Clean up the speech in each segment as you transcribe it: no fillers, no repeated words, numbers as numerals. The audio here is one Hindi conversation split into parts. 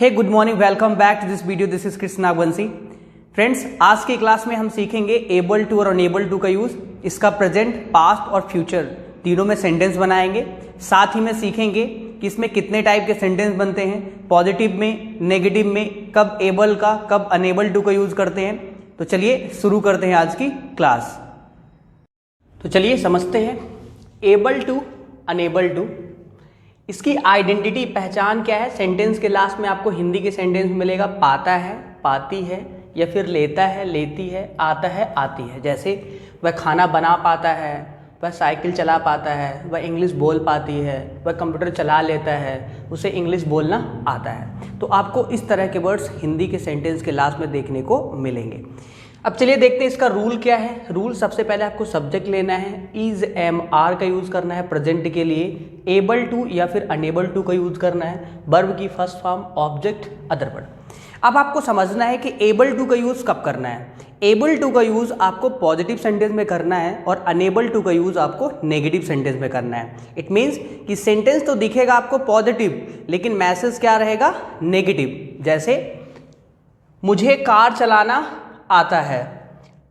Hey good morning, welcome back to this video. This is Krishna Nagvanshi. Friends, आज की क्लास में हम सीखेंगे एबल टू और अनेबल टू का यूज। इसका प्रेजेंट, पास्ट और फ्यूचर तीनों में सेंटेंस बनाएंगे। साथ ही में सीखेंगे कि इसमें कितने टाइप के सेंटेंस बनते हैं, पॉजिटिव में, नेगेटिव में, कब एबल का कब अनेबल टू का यूज करते हैं। तो चलिए शुरू करते हैं आज की क्लास। तो चलिए समझते हैं एबल टू, अनेबल टू। इसकी आइडेंटिटी, पहचान क्या है? सेंटेंस के लास्ट में आपको हिंदी के सेंटेंस मिलेगा पाता है, पाती है, या फिर लेता है, लेती है, आता है, आती है। जैसे वह खाना बना पाता है, वह साइकिल चला पाता है, वह इंग्लिश बोल पाती है, वह कंप्यूटर चला लेता है, उसे इंग्लिश बोलना आता है। तो आपको इस तरह के वर्ड्स हिंदी के सेंटेंस के लास्ट में देखने को मिलेंगे। अब चलिए देखते हैं इसका रूल क्या है। रूल, सबसे पहले आपको सब्जेक्ट लेना है, इज एम आर का यूज़ करना है प्रेजेंट के लिए, एबल टू या फिर अनेबल टू का यूज़ करना है, वर्ब की first form, object other word. अब आपको समझना है कि एबल टू का यूज़ कब करना है। एबल टू का यूज़ आपको पॉजिटिव सेंटेंस में करना है और अनेबल टू का यूज़ आपको नेगेटिव सेंटेंस में करना है। इट मीन्स कि सेंटेंस तो दिखेगा आपको पॉजिटिव, लेकिन मैसेज क्या रहेगा? नेगेटिव। जैसे मुझे कार चलाना आता है,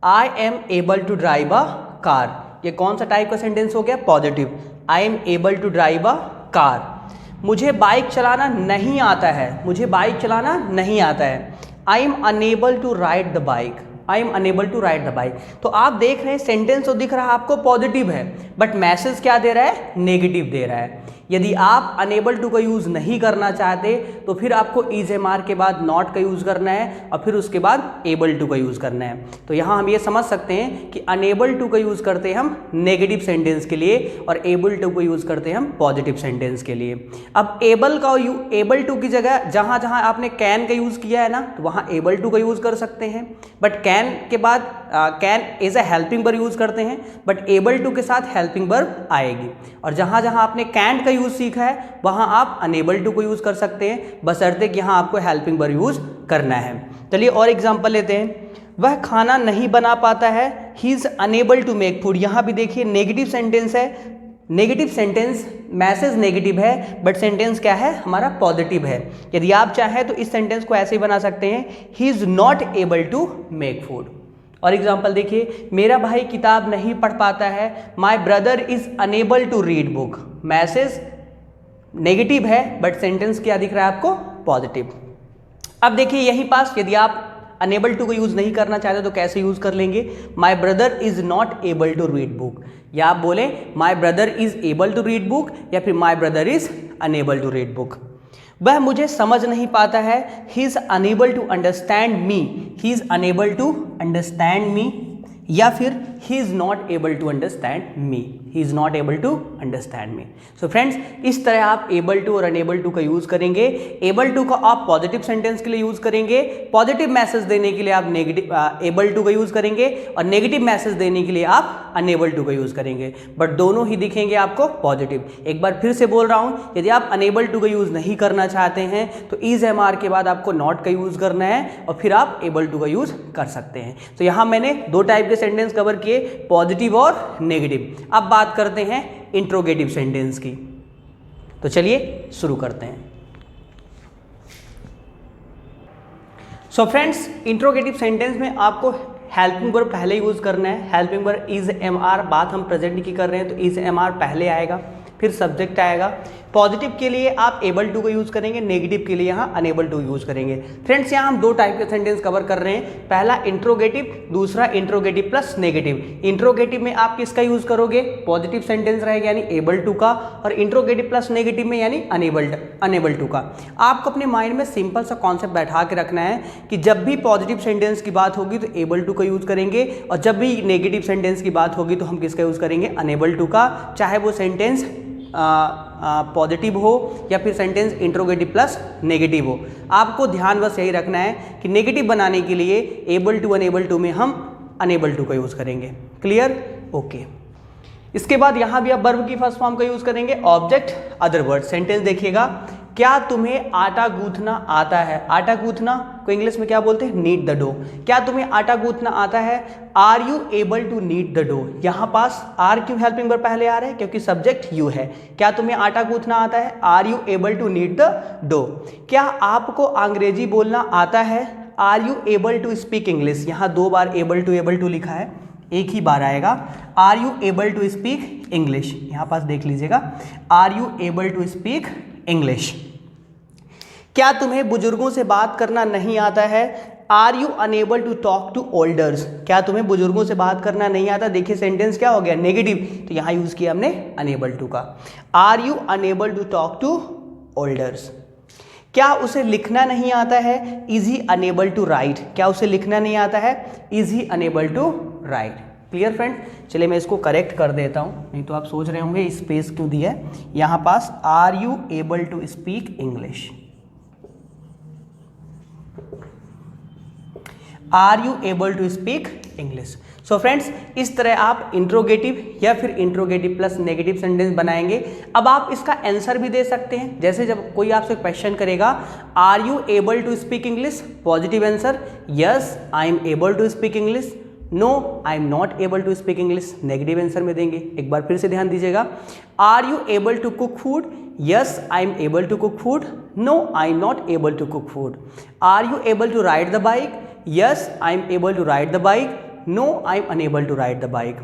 I am able to drive a car. ये कौन सा टाइप का सेंटेंस हो गया? Positive. I am able to drive a car. मुझे बाइक चलाना नहीं आता है, मुझे बाइक चलाना नहीं आता है, I am unable to ride the bike, I am unable to ride the bike. तो आप देख रहे हैं सेंटेंस तो दिख रहा है आपको पॉजिटिव है, बट मैसेज क्या दे रहा है? नेगेटिव दे रहा है। यदि आप अनेबल टू का यूज़ नहीं करना चाहते तो फिर आपको इज एम आर के बाद नॉट का यूज़ करना है और फिर उसके बाद एबल टू का यूज़ करना है। तो यहाँ हम ये समझ सकते हैं कि अनेबल टू का यूज़ करते हैं हम नेगेटिव सेंटेंस के लिए और एबल टू का यूज़ करते हैं हम पॉजिटिव सेंटेंस के लिए। अब एबल टू की जगह जहाँ जहाँ आपने कैन का यूज़ किया है ना, तो वहाँ एबल टू का यूज़ कर सकते हैं, बट कैन के बाद can as a helping verb use करते हैं, बट एबल टू के साथ हेल्पिंग वर्ब आएगी। और जहाँ जहाँ आपने कैंट का यूज़ सीखा है वहाँ आप अनेबल टू को यूज़ कर सकते हैं, बशर्ते कि यहाँ आपको हेल्पिंग वर्ब यूज़ करना है। चलिए और एग्जांपल लेते हैं। वह खाना नहीं बना पाता है, he is unable to make food. यहाँ भी देखिए नेगेटिव सेंटेंस है। नेगेटिव सेंटेंस, मैसेज नेगेटिव है, बट सेंटेंस क्या है? हमारा पॉजिटिव है। यदि आप चाहें तो इस सेंटेंस को ऐसे ही बना सकते हैं, he is not able to make food. और एग्जाम्पल देखिए, मेरा भाई किताब नहीं पढ़ पाता है, my brother is unable to read book. Message negative है, बट सेंटेंस क्या दिख रहा है आपको? पॉजिटिव। अब देखिए यहीं पास, यदि आप अनेबल टू को यूज़ नहीं करना चाहते तो कैसे यूज़ कर लेंगे? My brother is not able to read book, या आप बोले my brother is able to read book, या फिर my brother is unable to read book. वह मुझे समझ नहीं पाता है, he is unable to understand me, he is unable to understand me, या फिर he is not able to understand me, he is not able to understand me. So friends, इस तरह आप एबल टू और अनेबल टू का यूज़ करेंगे। एबल टू का आप पॉजिटिव सेंटेंस के लिए यूज़ करेंगे, पॉजिटिव मैसेज देने के लिए आप एबल टू का यूज़ करेंगे, और नेगेटिव मैसेज देने के लिए आप अनेबल टू का यूज़ करेंगे, बट दोनों ही दिखेंगे आपको पॉजिटिव। एक बार फिर से बोल रहा हूँ, यदि आप अनेबल टू का यूज़ नहीं करना चाहते हैं तो इज एम आर के बाद आपको नॉट का यूज़ करना है और फिर आप एबल टू का यूज़ कर सकते हैं। तो यहाँ मैंने दो टाइप के सेंटेंस कवर किए, पॉजिटिव और नेगेटिव। अब बात करते हैं इंट्रोगेटिव सेंटेंस की। तो चलिए शुरू करते हैं। सो फ्रेंड्स, इंट्रोगेटिव सेंटेंस में आपको हेल्पिंग वर्ब पहले यूज करना है। Helping verb is am are, बात हम प्रेजेंट की कर रहे हैं तो इज एम आर पहले आएगा, फिर सब्जेक्ट आएगा। पॉजिटिव के लिए आप एबल टू का यूज़ करेंगे, नेगेटिव के लिए यहाँ अनेबल टू यूज़ करेंगे। फ्रेंड्स, यहाँ हम दो टाइप के सेंटेंस कवर कर रहे हैं, पहला इंट्रोगेटिव, दूसरा इंट्रोगेटिव प्लस नेगेटिव। इंट्रोगेटिव में आप किसका यूज़ करोगे? पॉजिटिव सेंटेंस रहेगा यानी एबल टू का, और इंट्रोगेटिव प्लस नेगेटिव में यानी अनेबल टू का। आपको अपने माइंड में सिंपल सा कॉन्सेप्ट बैठा के रखना है कि जब भी पॉजिटिव सेंटेंस की बात होगी तो एबल टू का यूज़ करेंगे, और जब भी नेगेटिव सेंटेंस की बात होगी तो हम किसका यूज़ करेंगे? अनेबल टू का, चाहे वो सेंटेंस पॉजिटिव हो या फिर सेंटेंस इंट्रोगेटिव प्लस नेगेटिव हो। आपको ध्यान बस यही रखना है कि नेगेटिव बनाने के लिए एबल टू अनेबल टू में हम अनेबल टू का यूज़ करेंगे। क्लियर? ओके। इसके बाद यहाँ भी आप वर्ब की फर्स्ट फॉर्म का यूज़ करेंगे, ऑब्जेक्ट अदर वर्ड। सेंटेंस देखिएगा, क्या तुम्हें आटा गूंथना आता है? आटा गूंथना को इंग्लिश में क्या बोलते हैं? Knead the dough. क्या तुम्हें आटा गूंथना आता है? Are you able to knead the dough. यहाँ पास आर क्यों हेल्पिंग वर्ब पहले आ रहा है? क्योंकि सब्जेक्ट यू है। क्या तुम्हें आटा गूंथना आता है? Are you able to knead the dough. क्या आपको अंग्रेजी बोलना आता है? Are you able to speak English. यहाँ 2 बार एबल टू लिखा है, एक ही बार आएगा। Are you able to speak English, यहाँ पास देख लीजिएगा, are you able to speak English. क्या तुम्हें बुजुर्गों से बात करना नहीं आता है? Are you unable to talk to olders. क्या तुम्हें बुजुर्गों से बात करना नहीं आता? देखिए सेंटेंस क्या हो गया? नेगेटिव, तो यहाँ यूज किया हमने अनेबल टू का। Are you unable to talk to olders. क्या उसे लिखना नहीं आता है? Is he unable to write. क्या उसे लिखना नहीं आता है? Is he unable to write. Clear friend? चलिए मैं इसको करेक्ट कर देता हूं, नहीं तो आप सोच रहे होंगे स्पेस क्यों दिया है। यहां पास are you able to speak English, are you able to speak English. So friends, इस तरह आप इंट्रोगेटिव या फिर इंट्रोगेटिव प्लस नेगेटिव सेंटेंस बनाएंगे। अब आप इसका आंसर भी दे सकते हैं, जैसे जब कोई आपसे क्वेश्चन करेगा are you able to speak English, positive answer yes I am able to speak English, no I am not able to speak English, negative answer में देंगे। एक बार फिर से ध्यान दीजिएगा, are you able to cook food, yes I am able to cook food, no I am not able to cook food. Are you able to ride the bike, yes I am able to ride the bike, no I am unable to ride the bike.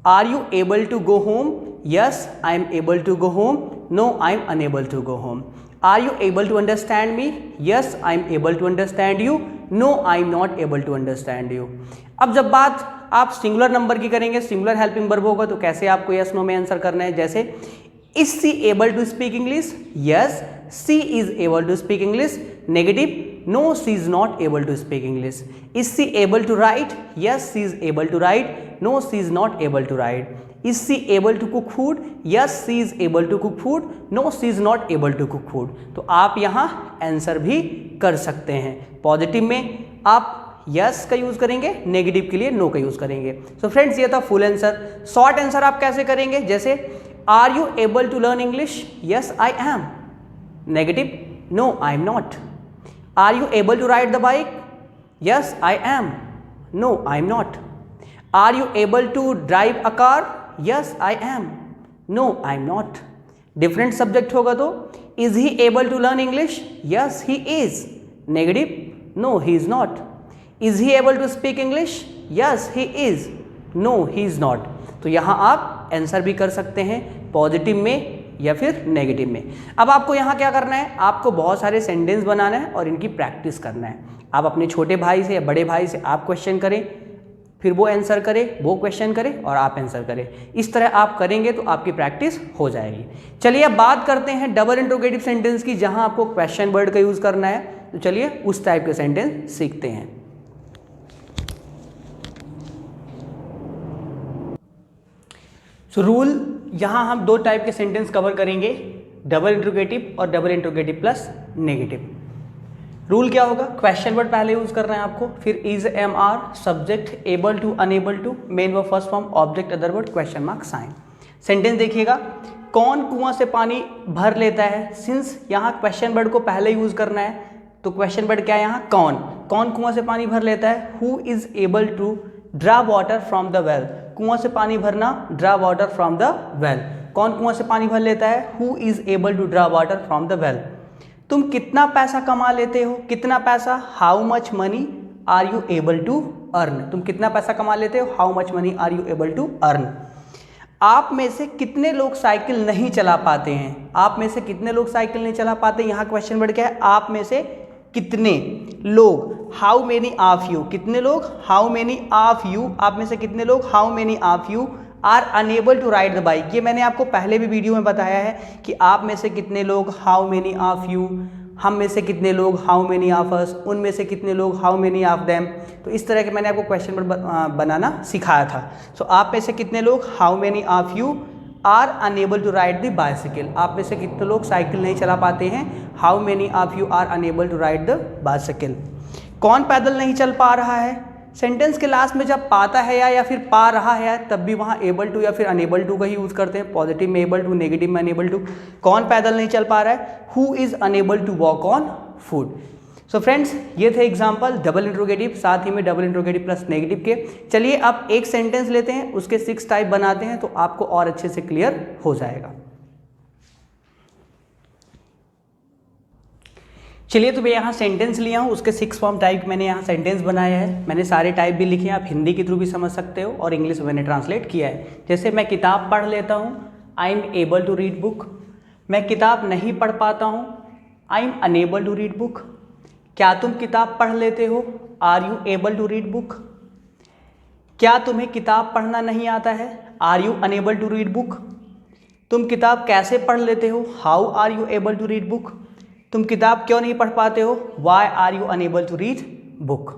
Are you able to go home? Yes I am able to go home, no I am unable to go home. Are you able to understand me? Yes I am able to understand you, no I am not able to understand you. अब जब बात आप सिंगुलर नंबर की करेंगे, सिंगुलर हेल्पिंग वर्ब होगा, तो कैसे आपको यस नो में आंसर करना है। जैसे is she able to speak English? Yes she is able to speak English, negative no she is not able to speak English. Is she able to write? Yes she is able to write, no she is not able to write. Is she able to cook food? Yes she is able to cook food, no she is not able to cook food. तो आप यहाँ आंसर भी कर सकते हैं। पॉजिटिव में आप यस का यूज करेंगे, नेगेटिव के लिए नो का यूज करेंगे। सो फ्रेंड्स, ये था फुल आंसर। शॉर्ट आंसर आप कैसे करेंगे? जैसे are you able to learn English? Yes I am, negative no I am not. Are you able to ride the bike? Yes I am, no I am not. Are you able to drive a car? Yes I am, no I am not. Different subject होगा तो is he able to learn English? Yes he is, negative no he is not. Is he able to speak English? Yes he is, no he is not. तो यहाँ आप आंसर भी कर सकते हैं पॉजिटिव में या फिर नेगेटिव में। अब आपको यहाँ क्या करना है? आपको बहुत सारे सेंटेंस बनाना है और इनकी प्रैक्टिस करना है। आप अपने छोटे भाई से या बड़े भाई से आप क्वेश्चन करें, फिर वो आंसर करे, वो क्वेश्चन करे और आप आंसर करें। इस तरह आप करेंगे तो आपकी प्रैक्टिस हो जाएगी। चलिए अब बात करते हैं डबल इंट्रोगेटिव सेंटेंस की, जहाँ आपको क्वेश्चन वर्ड का यूज़ करना है। तो चलिए उस टाइप के सेंटेंस सीखते हैं। सो रूल, यहाँ हम 2 टाइप के सेंटेंस कवर करेंगे, डबल इंट्रोगेटिव और double interrogative plus negative. Rule क्या होगा? क्वेश्चन वर्ड पहले यूज करना है आपको, फिर is, am, are, subject, able to, unable to, main verb first form, object, other word, question mark, sign. Sentence देखिएगा, कौन कुआं से पानी भर लेता है? सिंस यहाँ क्वेश्चन वर्ड को पहले यूज करना है, तो क्वेश्चन वर्ड क्या है यहाँ? कौन। कौन कुआं से पानी भर लेता है? Who is able to draw water from the well. कुआं से पानी भरना, draw water from the well. कौन कुआं से पानी भर लेता है? Who is able to draw water from the well. तुम कितना पैसा कमा लेते हो? कितना पैसा? How much money are you able to earn. तुम कितना पैसा कमा लेते हो? How much money are you able to earn. आप में से कितने लोग साइकिल नहीं चला पाते हैं? आप में से कितने लोग साइकिल नहीं चला पाते? यहाँ क्वेश्चन वर्ड क्या है? आप में से कितने लोग, हाउ मेनी ऑफ यू। कितने लोग? How many of you. आप में से कितने लोग? How many of you are unable to ride the bike. ये मैंने आपको पहले भी वीडियो में बताया है कि आप में से कितने लोग, हाउ मेनी ऑफ यू। हम में से कितने लोग, हाउ मेनी ऑफ अस। उनमें से कितने लोग, हाउ मेनी ऑफ देम। तो इस तरह के मैंने आपको क्वेश्चन बनाना सिखाया था। सो आप में से कितने लोग, how many of you are unable to ride the bicycle. आप में से कितने लोग साइकिल नहीं चला पाते हैं? How many of you are unable to ride the bicycle. कौन पैदल नहीं चल पा रहा है? सेंटेंस के लास्ट में जब पाता है या फिर पा रहा है तब भी वहाँ एबल टू या फिर अनेबल टू का ही यूज़ करते हैं। पॉजिटिव में एबल टू, नेगेटिव में अनेबल टू। कौन पैदल नहीं चल पा रहा है? Who is unable to walk on food. So friends, ये थे एग्जाम्पल डबल इंट्रोगेटिव, साथ ही में डबल इंट्रोगेटिव प्लस नेगेटिव के। चलिए अब एक सेंटेंस लेते हैं, उसके 6 टाइप बनाते हैं तो आपको और अच्छे से क्लियर हो जाएगा। चलिए तो मैं यहाँ सेंटेंस लिया हूँ, उसके 6 फॉर्म टाइप मैंने यहाँ सेंटेंस बनाया है। मैंने सारे टाइप भी लिखे हैं, आप हिंदी के थ्रू भी समझ सकते हो और इंग्लिश में मैंने ट्रांसलेट किया है। जैसे मैं किताब पढ़ लेता हूँ, I am able to read book. मैं किताब नहीं पढ़ पाता हूँ, I am unable to read book. क्या तुम किताब पढ़ लेते हो? Are you able to read book. क्या तुम्हें किताब पढ़ना नहीं आता है? Are you unable to read book. तुम किताब कैसे पढ़ लेते हो? How are you able to read book. तुम किताब क्यों नहीं पढ़ पाते हो? Why are you unable to read book.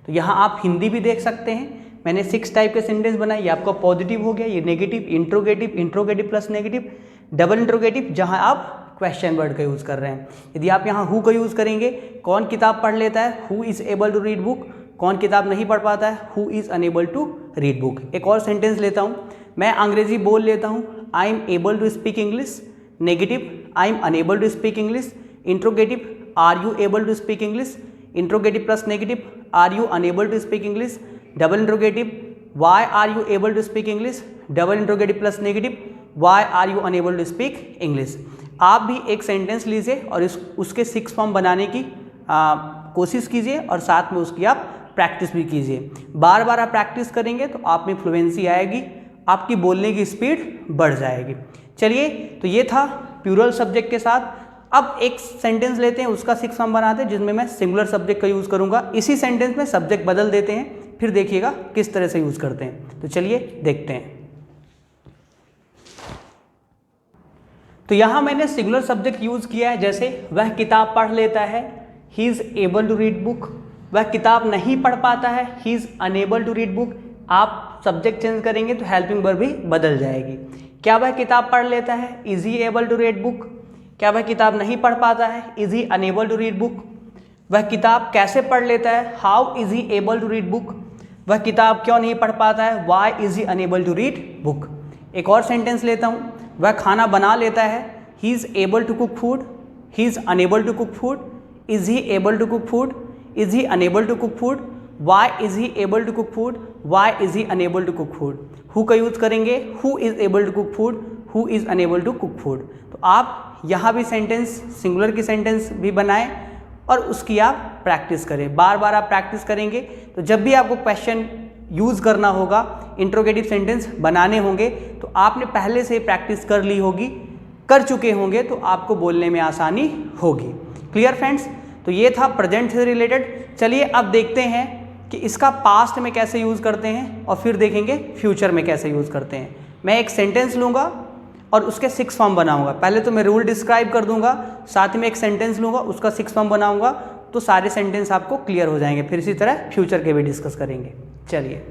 तो यहाँ आप हिंदी भी देख सकते हैं। मैंने 6 टाइप के सेंटेंस बनाए। ये आपका पॉजिटिव हो गया, ये negative, interrogative, interrogative plus negative, double interrogative जहाँ आप क्वेश्चन वर्ड का यूज़ कर रहे हैं। यदि आप यहाँ हु का यूज़ करेंगे, कौन किताब पढ़ लेता है? Who is able to read book. कौन किताब नहीं पढ़ पाता है? Who is unable to read book. एक और सेंटेंस लेता हूँ, मैं अंग्रेजी बोल लेता हूँ, I am able to speak English. Negative, I am unable to speak English. Interrogative, are you able to speak English. Interrogative plus negative, are you unable to speak English. Double interrogative, why are you able to speak English. Double interrogative plus negative, why are you unable to speak English. आप भी एक सेंटेंस लीजिए और उसके 6 फॉर्म बनाने की कोशिश कीजिए और साथ में उसकी आप प्रैक्टिस भी कीजिए। बार बार आप प्रैक्टिस करेंगे तो आप में फ्लुएंसी आएगी, आपकी बोलने की स्पीड बढ़ जाएगी। चलिए, तो ये था प्लूरल सब्जेक्ट के साथ। अब एक सेंटेंस लेते हैं, उसका 6 फॉर्म बनाते हैं जिसमें मैं सिंगुलर सब्जेक्ट का यूज़ करूँगा। इसी सेंटेंस में सब्जेक्ट बदल देते हैं, फिर देखिएगा किस तरह से यूज़ करते हैं। तो चलिए देखते हैं। तो यहाँ मैंने सिंगुलर सब्जेक्ट यूज़ किया है, जैसे वह किताब पढ़ लेता है, he is able to read book. वह किताब नहीं पढ़ पाता है, he is unable to read book. आप सब्जेक्ट चेंज करेंगे तो हेल्पिंग वर्ब भी बदल जाएगी। क्या वह किताब पढ़ लेता है? Is he able to read book. क्या वह किताब नहीं पढ़ पाता है? Is he unable to read book. वह किताब कैसे पढ़ लेता है? How is he able to read book. वह किताब क्यों नहीं पढ़ पाता है? Why is he unable to read book. एक और सेंटेंस लेता हूँ, वह खाना बना लेता है, he is able to cook food. He is unable to cook food. Is he able to cook food. Is he unable to cook food. Why is he able to cook food. Why is he unable to cook food. Who का यूज़ करेंगे, who is able to cook food, who is unable to cook food. तो आप यहाँ भी सेंटेंस, सिंगुलर की सेंटेंस भी बनाएं और उसकी आप प्रैक्टिस करें। बार बार आप प्रैक्टिस करेंगे तो जब भी आपको क्वेश्चन यूज़ करना होगा, इंट्रोगेटिव सेंटेंस बनाने होंगे, तो आपने पहले से प्रैक्टिस कर ली होगी, कर चुके होंगे, तो आपको बोलने में आसानी होगी। Clear friends? तो ये था प्रेजेंट से रिलेटेड। चलिए अब देखते हैं कि इसका पास्ट में कैसे यूज़ करते हैं और फिर देखेंगे फ्यूचर में कैसे यूज़ करते हैं। मैं एक सेंटेंस लूँगा और उसके 6 फॉर्म बनाऊंगा। पहले तो मैं रूल डिस्क्राइब कर दूंगा, साथ में एक सेंटेंस लूँगा, उसका 6 फॉर्म बनाऊंगा, तो सारे सेंटेंस आपको क्लियर हो जाएंगे। फिर इसी तरह फ्यूचर के भी डिस्कस करेंगे। चलिए,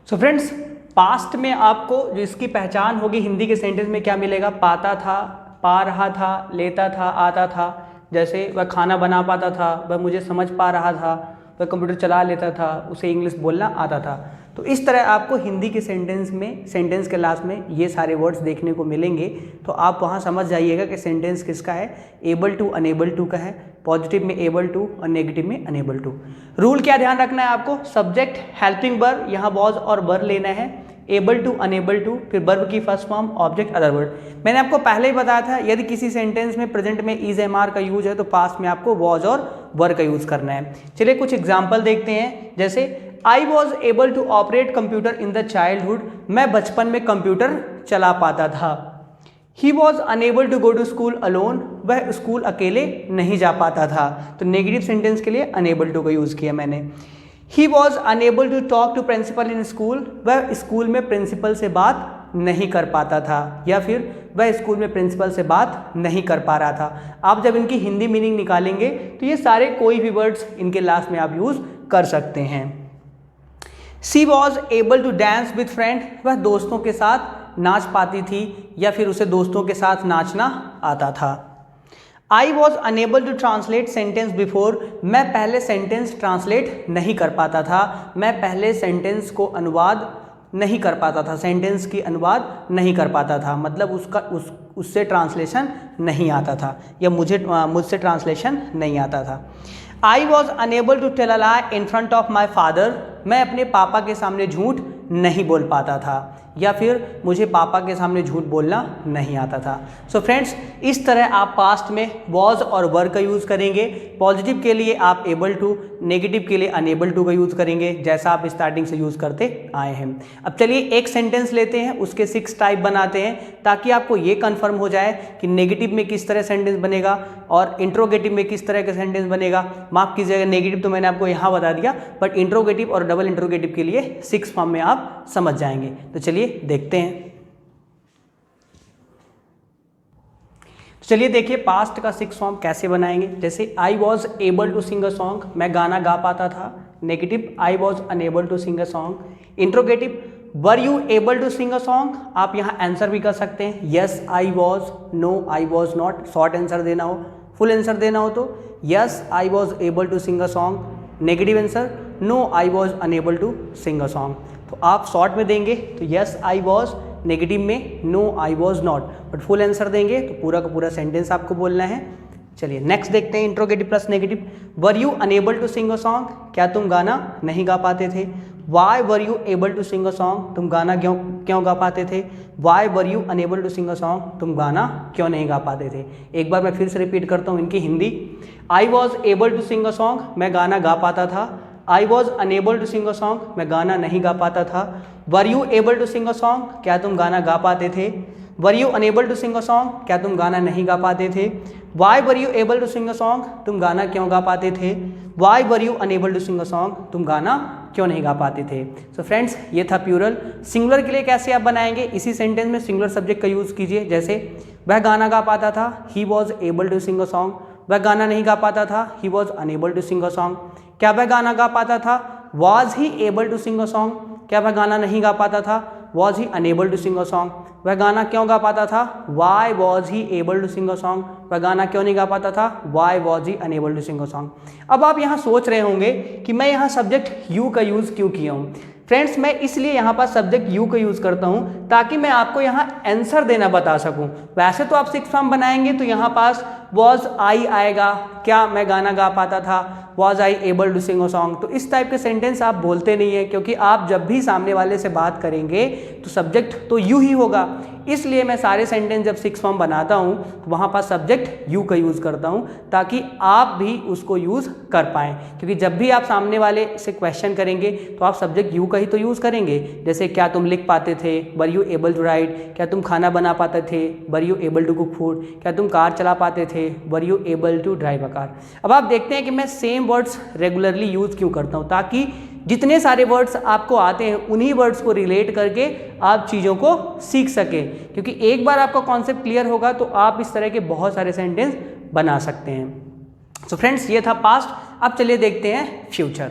सो फ्रेंड्स, पास्ट में आपको जो इसकी पहचान होगी हिंदी के सेंटेंस में क्या मिलेगा? पाता था, पा रहा था, लेता था, आता था। जैसे वह खाना बना पाता था, वह मुझे समझ पा रहा था, वह कंप्यूटर चला लेता था, उसे इंग्लिश बोलना आता था। तो इस तरह आपको हिंदी के सेंटेंस में, सेंटेंस के लास्ट में ये सारे वर्ड्स देखने को मिलेंगे। तो आप वहाँ समझ जाइएगा कि सेंटेंस किसका है। एबल टू, अनेबल टू का है। पॉजिटिव में एबल टू और नेगेटिव में अनेबल टू। रूल क्या ध्यान रखना है आपको? सब्जेक्ट, हेल्पिंग वर्ब, यहाँ वॉज और वर लेना है। एबल टू, अनेबल टू, फिर वर्ब की first form, object, other word. मैंने आपको पहले ही बताया था, यदि किसी सेंटेंस में प्रेजेंट में इज एम आर का यूज है तो पास्ट में आपको वॉज और वर का यूज करना है। चलिए कुछ एग्जाम्पल देखते हैं। जैसे I was able to operate computer in the childhood. मैं बचपन में कंप्यूटर चला पाता था। He was enable to go to school alone. वह स्कूल अकेले नहीं जा पाता था। तो नेगेटिव सेंटेंस के लिए अनेबल टू का यूज किया मैंने। He was enable to talk to principal in school. वह स्कूल में प्रिंसिपल से बात नहीं कर पाता था, या फिर वह स्कूल में प्रिंसिपल से बात नहीं कर पा रहा था। आप जब इनकी हिंदी मीनिंग निकालेंगे तो ये सारे कोई भी वर्ड्स इनके लास्ट में आप यूज कर सकते हैं। She was able to dance with friend. वह दोस्तों के साथ नाच पाती थी, या फिर उसे दोस्तों के साथ नाचना आता था। I was enable to translate sentence before, मैं पहले सेंटेंस ट्रांसलेट नहीं कर पाता था, मैं पहले सेंटेंस को अनुवाद नहीं कर पाता था, सेंटेंस की अनुवाद नहीं कर पाता था, मतलब उससे ट्रांसलेशन नहीं आता था, या मुझसे ट्रांसलेशन नहीं आता था। I was enable to tell a lie in front of my father, मैं अपने पापा के सामने झूठ नहीं बोल पाता था, या फिर मुझे पापा के सामने झूठ बोलना नहीं आता था। सो फ्रेंड्स, इस तरह आप पास्ट में वॉज और वर का यूज़ करेंगे। पॉजिटिव के लिए आप एबल टू, नेगेटिव के लिए अनेबल टू का यूज़ करेंगे, जैसा आप स्टार्टिंग से यूज़ करते आए हैं। अब चलिए एक सेंटेंस लेते हैं, उसके 6 टाइप बनाते हैं, ताकि आपको ये कंफर्म हो जाए कि नेगेटिव में किस तरह सेंटेंस बनेगा और इंट्रोगेटिव में किस तरह का सेंटेंस बनेगा। माफ़ कीजिएगा, नेगेटिव तो मैंने आपको यहाँ बता दिया, बट इंट्रोगेटिव और डबल इंट्रोगेटिव के लिए 6 फॉर्म में आप समझ जाएंगे। तो चलिए देखते हैं। चलिए देखिए पास्ट का 6 फॉर्म कैसे बनाएंगे। जैसे I was able to sing a song, मैं गाना गा पाता था। Negative, I was unable to sing a song. Interrogative, were you able to sing a song, आप यहाँ आंसर भी कर सकते हैं, yes I was, no I was not. Short answer देना हो, फुल आंसर देना हो तो yes I was able to sing a song. Negative answer, no I was unable to sing a song. तो आप शॉर्ट में देंगे तो यस आई वॉज, नेगेटिव में no I was not, but full answer देंगे तो पूरा का पूरा सेंटेंस आपको बोलना है। चलिए नेक्स्ट देखते हैं, interrogative plus negative. Were you unable to sing a song, क्या तुम गाना नहीं गा पाते थे। Why were you able to sing a song, तुम गाना क्यों गा पाते थे। Why were you unable to sing a song, तुम गाना क्यों नहीं गा पाते थे। एक बार मैं फिर से रिपीट करता हूँ इनकी Hindi. I was able to sing a song, मैं गाना गा पाता था। I was enable to sing a song, मैं गाना नहीं गा पाता था। Were you able to sing a song, क्या तुम गाना गा पाते थे। Were you unable to sing a song, क्या तुम गाना नहीं गा पाते थे। Why were you able to sing a song, तुम गाना क्यों गा पाते थे। Why were you unable to sing a song, तुम गाना क्यों नहीं गा पाते थे। सो फ्रेंड्स, ये था प्लूरल। सिंगुलर के लिए कैसे आप बनाएंगे, इसी सेंटेंस में सिंगुलर सब्जेक्ट का यूज़ कीजिए। जैसे वह गाना गा पाता था, he was able to sing a song. वह गाना नहीं गा पाता था, he was enable to sing a song. क्या वह गाना गा पाता था, was he able to sing a song. क्या वह गाना नहीं गा पाता था, was he unable to sing a song. वह गाना क्यों गा पाता था, why was he able to sing a song. वह गाना क्यों नहीं गा पाता था, why was he unable to sing a song. अब आप यहाँ सोच रहे होंगे कि मैं यहाँ सब्जेक्ट यू का यूज़ क्यों किया हूँ। फ्रेंड्स, मैं इसलिए यहाँ पर सब्जेक्ट यू का यूज़ करता हूँ ताकि मैं आपको यहाँ आंसर देना बता सकूँ। वैसे तो आप 6 फॉर्म बनाएंगे तो यहाँ पास वॉज आई आएगा, क्या मैं गाना गा पाता था, was I able to sing a song. तो इस टाइप के सेंटेंस आप बोलते नहीं है, क्योंकि आप जब भी सामने वाले से बात करेंगे तो सब्जेक्ट तो यू ही होगा। इसलिए मैं सारे सेंटेंस जब 6 फॉर्म बनाता हूँ तो वहाँ पर सब्जेक्ट यू का यूज़ करता हूँ, ताकि आप भी उसको यूज़ कर पाएँ। क्योंकि जब भी आप सामने वाले से क्वेश्चन करेंगे तो आप सब्जेक्ट यू का ही तो यूज़ करेंगे। जैसे क्या तुम लिख पाते थे, were you able to write. क्या तुम खाना बना पाते थे, were you able to cook food. क्या तुम कार चला पाते थे, were you able to drive a car. अब आप देखते हैं कि मैं सेम वर्ड्स रेगुलरली यूज़ क्यों करता हूँ, ताकि जितने सारे वर्ड्स आपको आते हैं उन्हीं वर्ड्स को रिलेट करके आप चीज़ों को सीख सकें। क्योंकि एक बार आपका कॉन्सेप्ट क्लियर होगा तो आप इस तरह के बहुत सारे सेंटेंस बना सकते हैं। सो फ्रेंड्स, ये था पास्ट। अब चलिए देखते हैं फ्यूचर।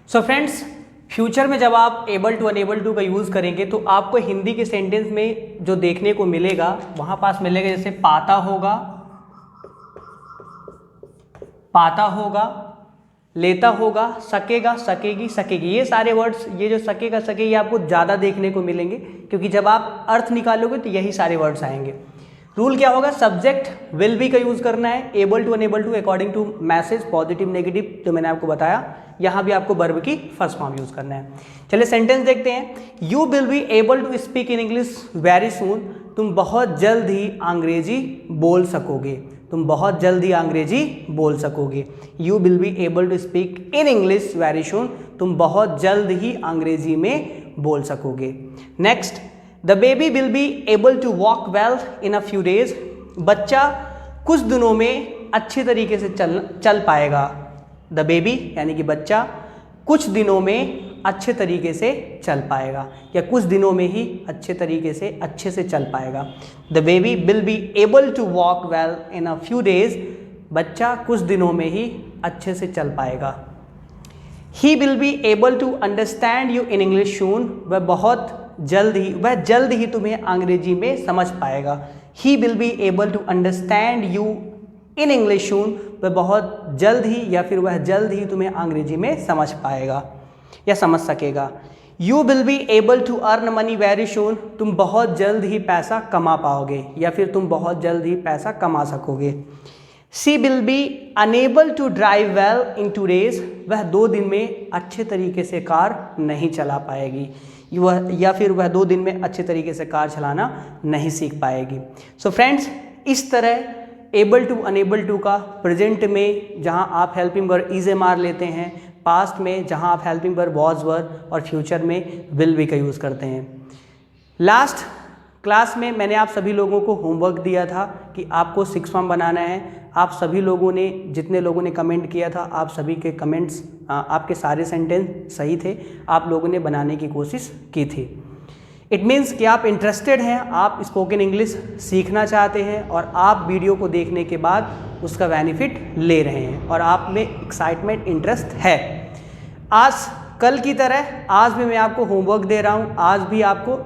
सो फ्रेंड्स, फ्यूचर में जब आप एबल टू अनेबल टू का यूज़ करेंगे तो आपको हिंदी के सेंटेंस में जो देखने को मिलेगा वहाँ पास मिलेगा, जैसे पाता होगा, पाता होगा, लेता होगा, सकेगा, सकेगी, सकेगी। ये सारे वर्ड्स, ये जो सकेगा, सकेगी, आपको ज़्यादा देखने को मिलेंगे, क्योंकि जब आप अर्थ निकालोगे तो यही सारे वर्ड्स आएंगे। रूल क्या होगा, सब्जेक्ट विल बी का यूज़ करना है, able to unable to according to message, positive negative जो मैंने आपको बताया। यहाँ भी आपको वर्ब की फर्स्ट फॉर्म यूज़ करना है। चलिए सेंटेंस देखते हैं। You will be able to speak in English very soon. तुम बहुत जल्द ही अंग्रेजी बोल सकोगे। तुम बहुत जल्द ही अंग्रेजी बोल सकोगे। You will be able to speak in English very soon. तुम बहुत जल्द ही अंग्रेजी में बोल सकोगे। Next, the baby will be able to walk well in a few days. बच्चा कुछ दिनों में अच्छे तरीके से चल पाएगा। द बेबी यानी कि बच्चा कुछ दिनों में अच्छे तरीके से चल पाएगा, या कुछ दिनों में ही अच्छे तरीके से अच्छे से चल पाएगा। The baby will be able to walk well in a few days. बच्चा कुछ दिनों में ही अच्छे से चल पाएगा। He will be able to understand you in English soon. वह बहुत जल्द ही तुम्हें अंग्रेजी में समझ पाएगा। He will be able to understand you in English soon, वह बहुत जल्द ही या फिर वह जल्द ही तुम्हें अंग्रेजी में समझ पाएगा या समझ सकेगा। You will be able to earn money very soon, तुम बहुत जल्द ही पैसा कमा पाओगे या फिर तुम बहुत जल्द ही पैसा कमा सकोगे। She will be unable to drive well in 2 days, वह 2 दिन में अच्छे तरीके से कार नहीं चला पाएगी या फिर वह 2 दिन में अच्छे तरीके से कार चलाना नहीं सीख पाएगी। सो फ्रेंड्स, इस तरह एबल टू अनेबल टू का प्रेजेंट में जहां आप helping verb is am are लेते हैं, पास्ट में जहां आप हेल्पिंग वर्ब वॉज वर, और फ्यूचर में विल बी का यूज़ करते हैं। लास्ट क्लास में मैंने आप सभी लोगों को होमवर्क दिया था कि आपको 6 फॉर्म बनाना है। आप सभी लोगों ने, जितने लोगों ने कमेंट किया था, आप सभी के कमेंट्स, आपके सारे सेंटेंस सही थे, आप लोगों ने बनाने की कोशिश की थी। इट मीन्स कि आप इंटरेस्टेड हैं, आप स्पोकन इंग्लिश सीखना चाहते हैं और आप वीडियो को देखने के बाद उसका बेनिफिट ले रहे हैं और आप में एक्साइटमेंट, इंटरेस्ट है। आज कल की तरह आज भी मैं आपको होमवर्क दे रहा हूँ। आज भी आपको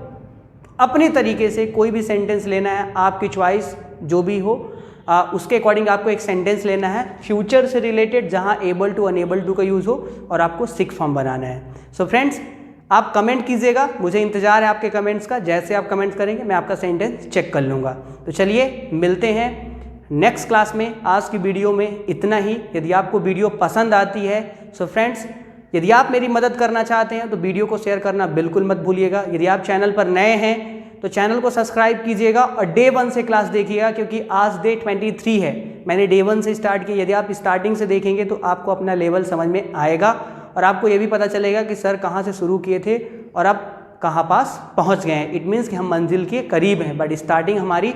अपने तरीके से कोई भी सेंटेंस लेना है, आपकी चॉइस जो भी हो, उसके अकॉर्डिंग आपको एक सेंटेंस लेना है फ्यूचर से रिलेटेड, जहाँ एबल टू अनेबल टू का यूज़ हो, और आपको 6 फॉर्म बनाना है। सो फ्रेंड्स, आप कमेंट कीजिएगा, मुझे इंतज़ार है आपके कमेंट्स का। जैसे आप कमेंट्स करेंगे मैं आपका सेंटेंस चेक कर लूँगा। तो चलिए मिलते हैं नेक्स्ट क्लास में। आज की वीडियो में इतना ही। यदि आपको वीडियो पसंद आती है, सो फ्रेंड्स, यदि आप मेरी मदद करना चाहते हैं तो वीडियो को शेयर करना बिल्कुल मत भूलिएगा। यदि आप चैनल पर नए हैं तो चैनल को सब्सक्राइब कीजिएगा और डे 1 से क्लास देखिएगा, क्योंकि आज डे 23 है। मैंने डे 1 से स्टार्ट किया। यदि आप स्टार्टिंग से देखेंगे तो आपको अपना लेवल समझ में आएगा और आपको ये भी पता चलेगा कि सर कहाँ से शुरू किए थे और अब कहाँ पास पहुँच गए हैं। इट मीन्स कि हम मंजिल के करीब हैं, बट स्टार्टिंग हमारी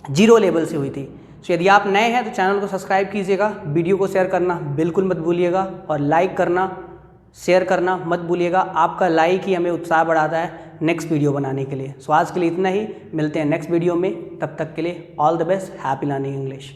0 लेवल से हुई थी। तो यदि आप नए हैं तो चैनल को सब्सक्राइब कीजिएगा, वीडियो को शेयर करना बिल्कुल मत भूलिएगा और लाइक करना, शेयर करना मत भूलिएगा। आपका लाइक ही हमें उत्साह बढ़ाता है नेक्स्ट वीडियो बनाने के लिए। सो आज के लिए इतना ही। मिलते हैं नेक्स्ट वीडियो में। तब तक के लिए all the best. Happy learning English.